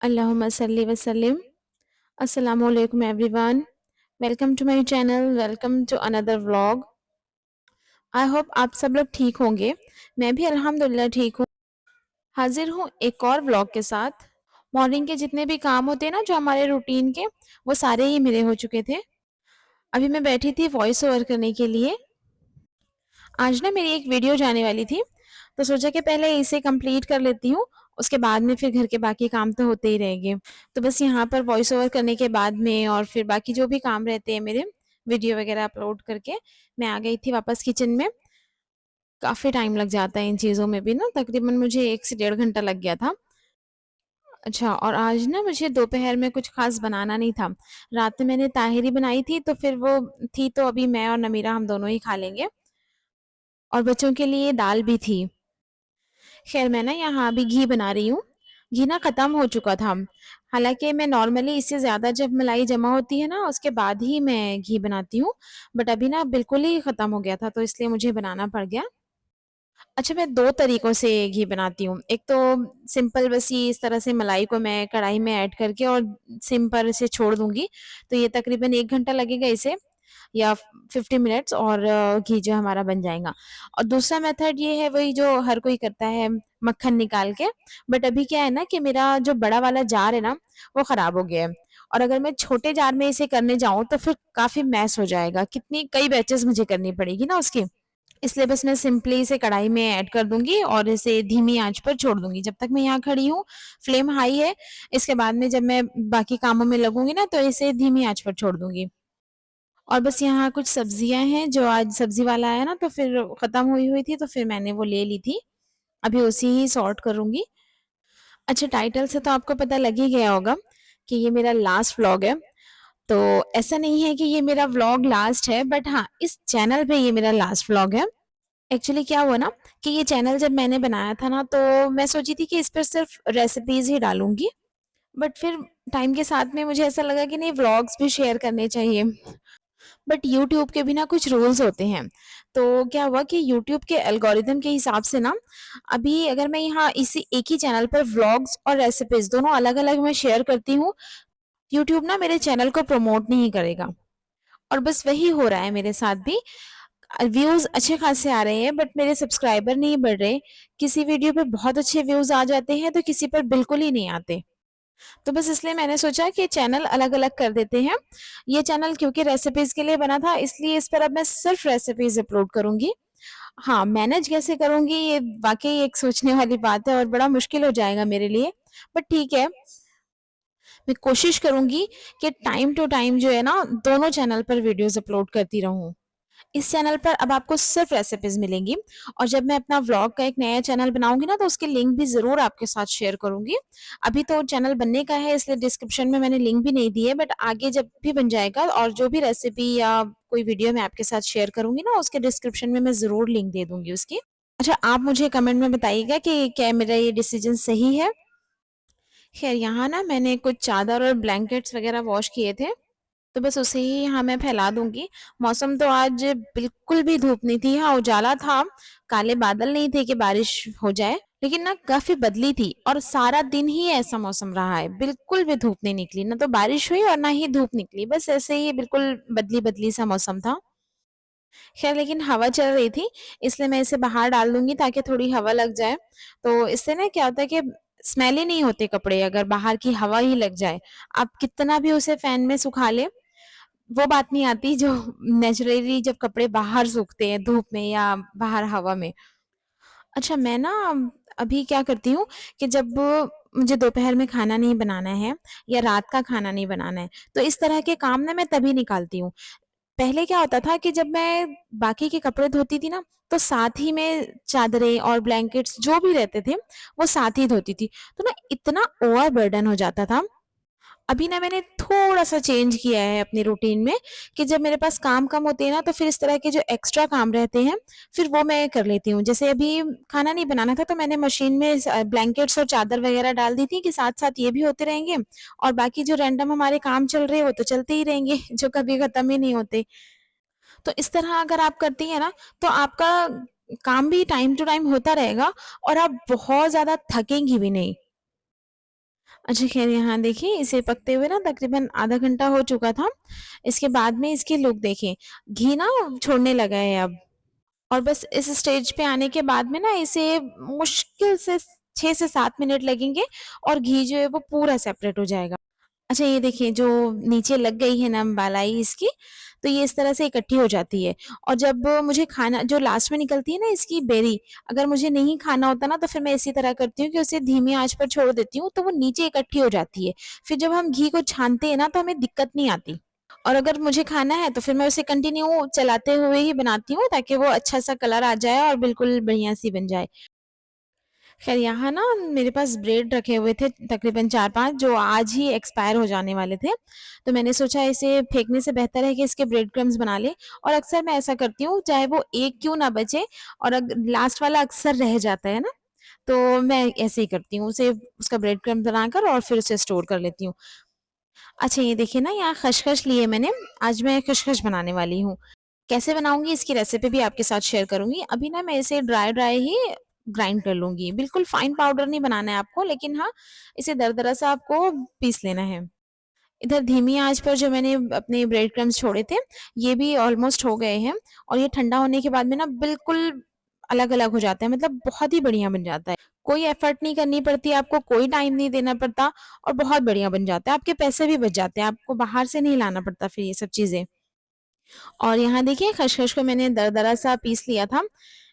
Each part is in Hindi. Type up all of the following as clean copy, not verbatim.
Allahumma salli wa sallim. Assalamu alaikum everyone. Welcome to my channel. Welcome to another vlog. I hope आप सब लोग ठीक होंगे। मैं भी अल्हम्दुलिल्लाह ठीक हूँ। हाजिर हूँ एक और व्लॉग के साथ। मॉर्निंग के जितने भी काम होते हैं ना जो हमारे रूटीन के, वो सारे ही मेरे हो चुके थे। अभी मैं बैठी थी वॉइस ओवर करने के लिए। आज ना मेरी एक वीडियो जाने वाली थी, तो सोचा कि पहले इसे कंप्लीट कर लेती हूँ, उसके बाद में फिर घर के बाकी काम तो होते ही रहेंगे। तो बस यहाँ पर वॉइस ओवर करने के बाद में और फिर बाकी जो भी काम रहते हैं मेरे, वीडियो वगैरह अपलोड करके मैं आ गई थी वापस किचन में। काफ़ी टाइम लग जाता है इन चीज़ों में भी ना, तकरीबन मुझे 1 से डेढ़ घंटा लग गया था। अच्छा, और आज ना मुझे दोपहर में कुछ ख़ास बनाना नहीं था। रात में मैंने ताहिरी बनाई थी, तो फिर वो थी, तो अभी मैं और नमीरा हम दोनों ही खा लेंगे। और बच्चों के लिए दाल भी थी। ख़ैर मैं ना यहाँ अभी घी बना रही हूँ। घी ना ख़त्म हो चुका था। हालाँकि मैं नॉर्मली इससे ज़्यादा जब मलाई जमा होती है ना, उसके बाद ही मैं घी बनाती हूँ। बट अभी ना बिल्कुल ही ख़त्म हो गया था, तो इसलिए मुझे बनाना पड़ गया। अच्छा, मैं 2 तरीकों से घी बनाती हूँ। एक तो सिंपल बस ये इस तरह से मलाई को मैं कढ़ाई में ऐड करके और सिम पर इसे छोड़ दूँगी। तो ये तकरीबन 1 घंटा लगेगा इसे, या 50 मिनट्स, और घी जो हमारा बन जाएगा। और दूसरा मेथड ये है, वही जो हर कोई करता है, मक्खन निकाल के। बट अभी क्या है ना कि मेरा जो बड़ा वाला जार है ना, वो ख़राब हो गया है। और अगर मैं छोटे जार में इसे करने जाऊँ तो फिर काफ़ी मैस हो जाएगा। कितनी कई बैचेज़ मुझे करनी पड़ेगी ना उसकी। इसलिए बस मैं सिंपली इसे कढ़ाई में ऐड कर दूँगी और इसे धीमी आँच पर छोड़ दूँगी। जब तक मैं यहाँ खड़ी हूँ, फ्लेम हाई है। इसके बाद में जब मैं बाकी कामों में लगूँगी ना, तो इसे धीमी आँच पर छोड़ दूँगी। और बस यहाँ कुछ सब्जियाँ हैं, जो आज सब्ज़ी वाला आया ना, तो फिर ख़त्म हुई हुई थी, तो फिर मैंने वो ले ली थी। अभी उसी ही सॉर्ट करूँगी। अच्छा, टाइटल से तो आपको पता लग ही गया होगा कि ये मेरा लास्ट व्लॉग है। तो ऐसा नहीं है कि ये मेरा व्लॉग लास्ट है, बट हाँ, इस चैनल पे ये मेरा लास्ट व्लॉग है। एक्चुअली क्या हुआ ना कि ये चैनल जब मैंने बनाया था ना, तो मैं सोची थी कि इस पर सिर्फ़ रेसिपीज़ ही डालूँगी। बट फिर टाइम के साथ में मुझे ऐसा लगा कि नहीं, व्लॉग्स भी शेयर करने चाहिए। बट यूट्यूब के भी ना कुछ रूल्स होते हैं। तो क्या हुआ कि यूट्यूब के एल्गोरिदम के हिसाब से ना, अभी अगर मैं यहाँ इसी एक ही चैनल पर व्लॉग्स और रेसिपीज़ दोनों अलग-अलग मैं शेयर करती हूँ, यूट्यूब ना मेरे चैनल को प्रमोट नहीं करेगा। और बस वही हो रहा है मेरे साथ भी। व्यूज़ अच्छे खासे आ रहे हैं, बट मेरे सब्सक्राइबर नहीं बढ़ रहे। किसी वीडियो पे बहुत अच्छे व्यूज़ आ जाते हैं, तो किसी पर बिल्कुल ही नहीं आते। तो बस इसलिए मैंने सोचा कि चैनल अलग-अलग कर देते हैं। ये चैनल क्योंकि रेसिपीज़ के लिए बना था, इसलिए इस पर अब मैं सिर्फ़ रेसिपीज़ अपलोड करूँगी। हाँ, मैनेज कैसे करूँगी, ये वाक़ई एक सोचने वाली बात है और बड़ा मुश्किल हो जाएगा मेरे लिए। बट ठीक है, मैं कोशिश करूँगी कि टाइम टू टाइम जो है ना, दोनों चैनल पर वीडियोज़ अपलोड करती रहूँ। इस चैनल पर अब आपको सिर्फ रेसिपीज़ मिलेंगी, और जब मैं अपना व्लॉग का एक नया चैनल बनाऊँगी ना, तो उसकी लिंक भी ज़रूर आपके साथ शेयर करूँगी। अभी तो चैनल बनने का है, इसलिए डिस्क्रिप्शन में मैंने लिंक भी नहीं दी है, बट आगे जब भी बन जाएगा और जो भी रेसिपी या कोई वीडियो मैं आपके साथ शेयर करूँगी ना, उसके डिस्क्रिप्शन में मैं ज़रूर लिंक दे दूँगी उसकी। अच्छा, आप मुझे कमेंट में बताइएगा कि क्या मेरा ये डिसीजन सही है? खैर यहाँ ना मैंने कुछ चादर और ब्लैंकेट्स वगैरह वॉश किए थे, तो बस उसे ही यहाँ मैं फैला दूँगी। मौसम तो आज बिल्कुल भी धूप नहीं थी। हाँ, उजाला था, काले बादल नहीं थे कि बारिश हो जाए, लेकिन ना काफ़ी बदली थी और सारा दिन ही ऐसा मौसम रहा है। बिल्कुल भी धूप नहीं निकली, ना तो बारिश हुई और ना ही धूप निकली। बस ऐसे ही बिल्कुल बदली-बदली सा मौसम था। खैर लेकिन हवा चल रही थी, इसलिए मैं इसे बाहर डाल दूँगी ताकि थोड़ी हवा लग जाए। तो इससे ना क्या होता है कि स्मेली नहीं होते कपड़े, अगर बाहर की हवा ही लग जाए। आप कितना भी उसे फ़ैन में सुखा लें, वो बात नहीं आती जो नेचुरली जब कपड़े बाहर सूखते हैं धूप में या बाहर हवा में। अच्छा, मैं ना अभी क्या करती हूँ कि जब मुझे दोपहर में खाना नहीं बनाना है या रात का खाना नहीं बनाना है, तो इस तरह के काम ना मैं तभी निकालती हूँ। पहले क्या होता था कि जब मैं बाकी के कपड़े धोती थी ना, तो साथ ही में चादरें और ब्लैंकेट्स जो भी रहते थे, वो साथ ही धोती थी। तो ना इतना ओवरबर्डन हो जाता था। अभी ना मैंने थोड़ा-सा चेंज किया है अपनी रूटीन में कि जब मेरे पास काम कम होते हैं ना, तो फिर इस तरह के जो एक्स्ट्रा काम रहते हैं, फिर वो मैं कर लेती हूँ। जैसे अभी खाना नहीं बनाना था, तो मैंने मशीन में ब्लैंकेट्स और चादर वगैरह डाल दी थी कि साथ-साथ ये भी होते रहेंगे, और बाकी जो रैंडम हमारे काम चल रहे हैं, वो तो चलते ही रहेंगे, जो कभी खत्म ही नहीं होते। तो इस तरह अगर आप करती हैं ना, तो आपका काम भी टाइम टू टाइम होता रहेगा और आप बहुत ज़्यादा थकेंगी भी नहीं। अच्छा ख़ैर यहाँ देखिए इसे पकते हुए ना तकरीबन आधा घंटा हो चुका था। इसके बाद में इसकी लुक देखें, घी ना छोड़ने लगा है अब। और बस इस स्टेज पे आने के बाद में ना इसे मुश्किल से 6 से 7 मिनट लगेंगे और घी जो है वो पूरा सेपरेट हो जाएगा। अच्छा ये देखिए जो नीचे लग गई है ना बालाई इसकी, तो ये इस तरह से इकट्ठी हो जाती है। और जब मुझे खाना जो लास्ट में निकलती है ना इसकी बेरी, अगर मुझे नहीं खाना होता ना तो फिर मैं इसी तरह करती हूँ कि उसे धीमी आँच पर छोड़ देती हूँ, तो वो नीचे इकट्ठी हो जाती है। फिर जब हम घी को छानते हैं ना तो हमें दिक्कत नहीं आती। और अगर मुझे खाना है तो फिर मैं उसे कंटिन्यू चलाते हुए ही बनाती हूँ ताकि वो अच्छा-सा कलर आ जाए और बिल्कुल बढ़िया-सी बन जाए। ख़ैर यहाँ ना मेरे पास ब्रेड रखे हुए थे तकरीबन 4-5 जो आज ही एक्सपायर हो जाने वाले थे। तो मैंने सोचा इसे फेंकने से बेहतर है कि इसके ब्रेड क्रम्ब्स बना लें और अक्सर मैं ऐसा करती हूँ चाहे वो एक क्यों ना बचे और लास्ट वाला अक्सर रह जाता है ना, तो मैं ऐसे ही करती हूँ उसे उसका ब्रेड क्रम्ब बनाकर और फिर उसे स्टोर कर लेती हूँ। अच्छा ये देखिए ना यहाँ खसखस ली है मैंने, आज मैं खसखस बनाने वाली हूँ। कैसे बनाऊँगी इसकी रेसिपी भी आपके साथ शेयर करूँगी। अभी ना मैं इसे ड्राई-ड्राई ही ग्राइंड कर लूँगी। बिल्कुल फाइन पाउडर नहीं बनाना है आपको लेकिन हाँ, इसे दरदरा सा आपको पीस लेना है। इधर धीमी आँच पर जो मैंने अपने ब्रेड क्रम्ब्स छोड़े थे, ये भी ऑलमोस्ट हो गए हैं और ये ठंडा होने के बाद में ना बिल्कुल अलग-अलग हो जाता है मतलब बहुत ही बढ़िया बन जाता है। कोई एफर्ट नहीं करनी पड़ती आपको, कोई टाइम नहीं देना पड़ता और बहुत बढ़िया बन जाता है। आपके पैसे भी बच जाते हैं, आपको बाहर से नहीं लाना पड़ता फिर ये सब चीज़ें। और यहाँ देखिए खसखस को मैंने दरदरा सा पीस लिया था।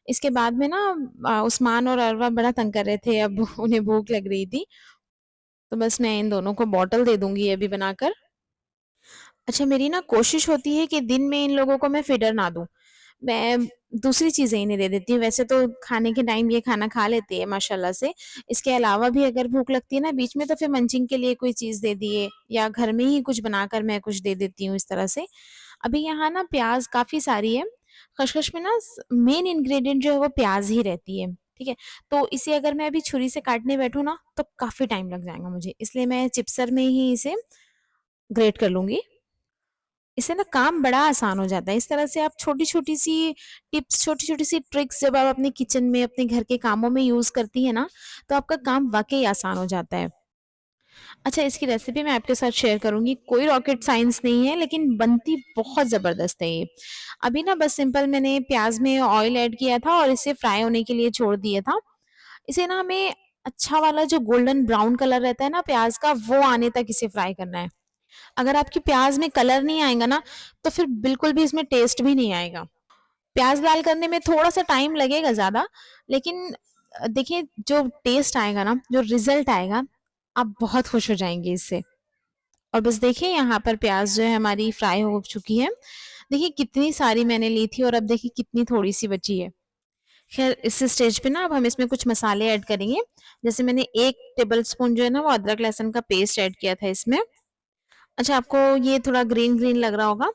इसके बाद में ना उस्मान और अरवा बड़ा तंग कर रहे थे, अब उन्हें भूख लग रही थी, तो बस मैं इन दोनों को बॉटल दे दूँगी अभी बनाकर। अच्छा मेरी ना कोशिश होती है कि दिन में इन लोगों को मैं फ़ीडर ना दूँ। मैं दूसरी चीज़ें इन्हें दे देती हूँ, वैसे तो खाने के टाइम ये खाना खा लेते हैं माशाल्लाह से। इसके अलावा भी अगर भूख लगती है ना बीच में तो फिर मंचिंग के लिए कोई चीज़ दे दिए या घर में ही कुछ बनाकर मैं कुछ दे देती हूँ इस तरह से। अभी यहाँ ना प्याज़ काफ़ी सारी है, खसखस में ना मेन इंग्रीडिएंट जो है वो प्याज़ ही रहती है, ठीक है? तो इसे अगर मैं अभी छुरी से काटने बैठूँ ना तो काफ़ी टाइम लग जाएगा मुझे, इसलिए मैं चिप्सर में ही इसे ग्रेट कर लूँगी। इससे ना काम बड़ा आसान हो जाता है। इस तरह से आप छोटी-छोटी सी टिप्स, छोटी-छोटी सी ट्रिक्स जब आप अपने किचन में, अपने घर के कामों में यूज़ करती हैं ना, तो आपका काम वाक़ई आसान हो जाता है। अच्छा इसकी रेसिपी मैं आपके साथ शेयर करूँगी। कोई रॉकेट साइंस नहीं है लेकिन बनती बहुत ज़बरदस्त है ये। अभी ना बस सिंपल मैंने प्याज़ में ऑयल ऐड किया था और इसे फ्राई होने के लिए छोड़ दिया था। इसे ना हमें अच्छा वाला जो गोल्डन ब्राउन कलर रहता है ना प्याज़ का, वो आने तक इसे फ्राई करना है। अगर आपकी प्याज़ में कलर नहीं आएगा ना, तो फिर बिल्कुल भी इसमें टेस्ट भी नहीं आएगा। प्याज़ लाल करने में थोड़ा-सा टाइम लगेगा ज़्यादा, लेकिन देखिए जो टेस्ट आएगा ना, जो रिज़ल्ट आएगा, आप बहुत खुश हो जाएँगे इससे। और बस देखिए यहाँ पर प्याज़ जो है हमारी फ्राई हो चुकी है। देखिए कितनी सारी मैंने ली थी और अब देखिए कितनी थोड़ी-सी बची है। ख़ैर इस स्टेज पे ना अब हम इसमें कुछ मसाले ऐड करेंगे। जैसे मैंने 1 टेबल स्पून जो है ना वो अदरक लहसुन का पेस्ट ऐड किया था इसमें। अच्छा आपको ये थोड़ा ग्रीन-ग्रीन लग रहा होगा।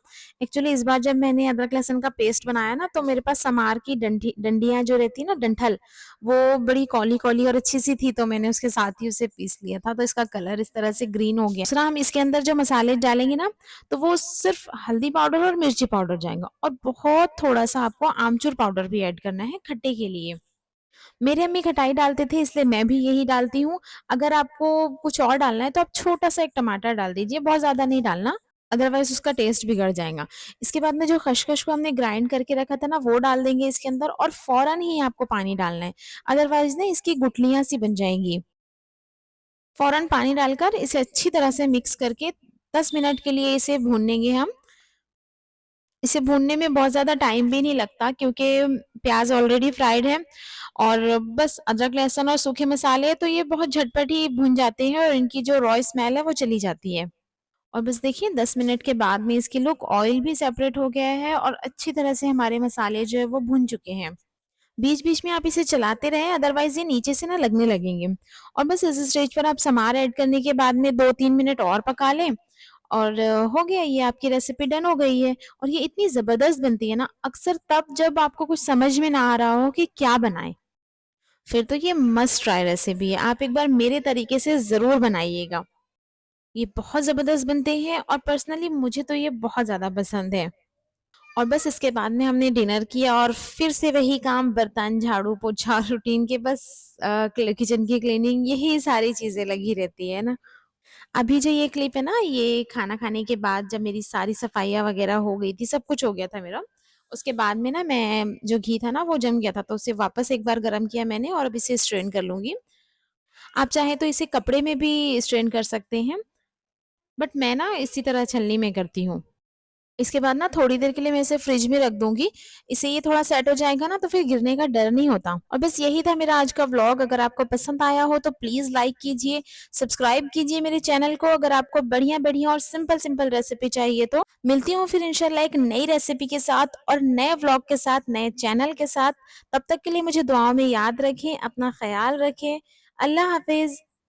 एक्चुअली इस बार जब मैंने अदरक लहसुन का पेस्ट बनाया ना तो मेरे पास समार की डंडियाँ जो रहती है ना डंठल, वो बड़ी कौली-कौली और अच्छी-सी थी तो मैंने उसके साथ ही उसे पीस लिया था तो इसका कलर इस तरह से ग्रीन हो गया। दूसरा हम इसके अंदर जो मसाले डालेंगे ना तो वो सिर्फ़ हल्दी पाउडर और मिर्ची पाउडर जाएगा और बहुत थोड़ा-सा आपको आमचूर पाउडर भी ऐड करना है खट्टे के लिए। मेरी अम्मी खटाई डालते थे इसलिए मैं भी यही डालती हूँ। अगर आपको कुछ और डालना है तो आप छोटा-सा एक टमाटर डाल दीजिए, बहुत ज़्यादा नहीं डालना, अदरवाइज़ उसका टेस्ट बिगड़ जाएगा। इसके बाद में जो खसखस को हमने ग्राइंड करके रखा था ना वो डाल देंगे इसके अंदर और फ़ौरन ही आपको पानी डालना है, अदरवाइज़ ना इसकी गुठलियाँ सी बन जाएँगी। फ़ौरन पानी डालकर इसे अच्छी तरह से मिक्स करके 10 मिनट के लिए इसे भूनेंगे हम। इसे भूनने में बहुत ज़्यादा टाइम भी नहीं लगता क्योंकि प्याज़ ऑलरेडी फ्राइड है और बस अदरक, लहसुन और सूखे मसाले तो ये बहुत झटपट ही भुन जाते हैं और इनकी जो रॉ स्मेल है वो चली जाती है। और बस देखिए 10 मिनट के बाद में इसकी लुक ऑयल भी सेपरेट हो गया है और अच्छी तरह से हमारे मसाले जो है वो भुन चुके हैं। बीच-बीच में आप इसे चलाते रहें अदरवाइज़ ये नीचे से ना लगने लगेंगे। और बस इस स्टेज पर आप समार ऐड करने के बाद में 2-3 मिनट और पका लें और हो गया ये आपकी रेसिपी डन हो गई है। और ये इतनी ज़बरदस्त बनती है ना, अक्सर तब जब आपको कुछ समझ में ना आ रहा हो कि क्या बनाएँ, फिर तो ये मस्ट ट्राई रेसिपी है। आप एक बार मेरे तरीके से ज़रूर बनाइएगा। ये बहुत ज़बरदस्त बनते हैं और पर्सनली मुझे तो ये बहुत ज़्यादा पसंद है। और बस इसके बाद में हमने डिनर किया और फिर से वही काम, बर्तन, झाड़ू, पोछा, रूटीन के बस किचन की क्लीनिंग, यही सारी चीज़ें लगी रहती है ना। अभी जो ये क्लिप है ना, ये खाना खाने के बाद जब मेरी सारी सफाइयाँ वगैरह हो गई थी, सब कुछ हो गया था मेरा। उसके बाद में ना मैं जो घी था ना वो जम गया था, तो उसे वापस एक बार गरम किया मैंने और अब इसे स्ट्रेन कर लूँगी। आप चाहें तो इसे कपड़े में भी स्ट्रेन कर सकते हैं, बट मैं ना इसी तरह छलनी में करती हूँ। इसके बाद ना थोड़ी देर के लिए मैं इसे फ्रिज में रख दूंगी। इससे ये थोड़ा सेट हो जाएगा ना, तो फिर गिरने का डर नहीं होता। और बस यही था मेरा आज का व्लॉग। अगर आपको पसंद आया हो तो प्लीज लाइक कीजिए, सब्सक्राइब कीजिए मेरे चैनल को। अगर आपको बढ़िया बढ़िया और सिंपल सिंपल रेसिपी चाहिए तो मिलती हूँ फिर इंशाल्लाह एक नई रेसिपी के साथ और नए व्लॉग के साथ, नए चैनल के साथ। तब तक के लिए मुझे दुआओं में याद रखें, अपना ख्याल रखें। अल्लाह हाफिज।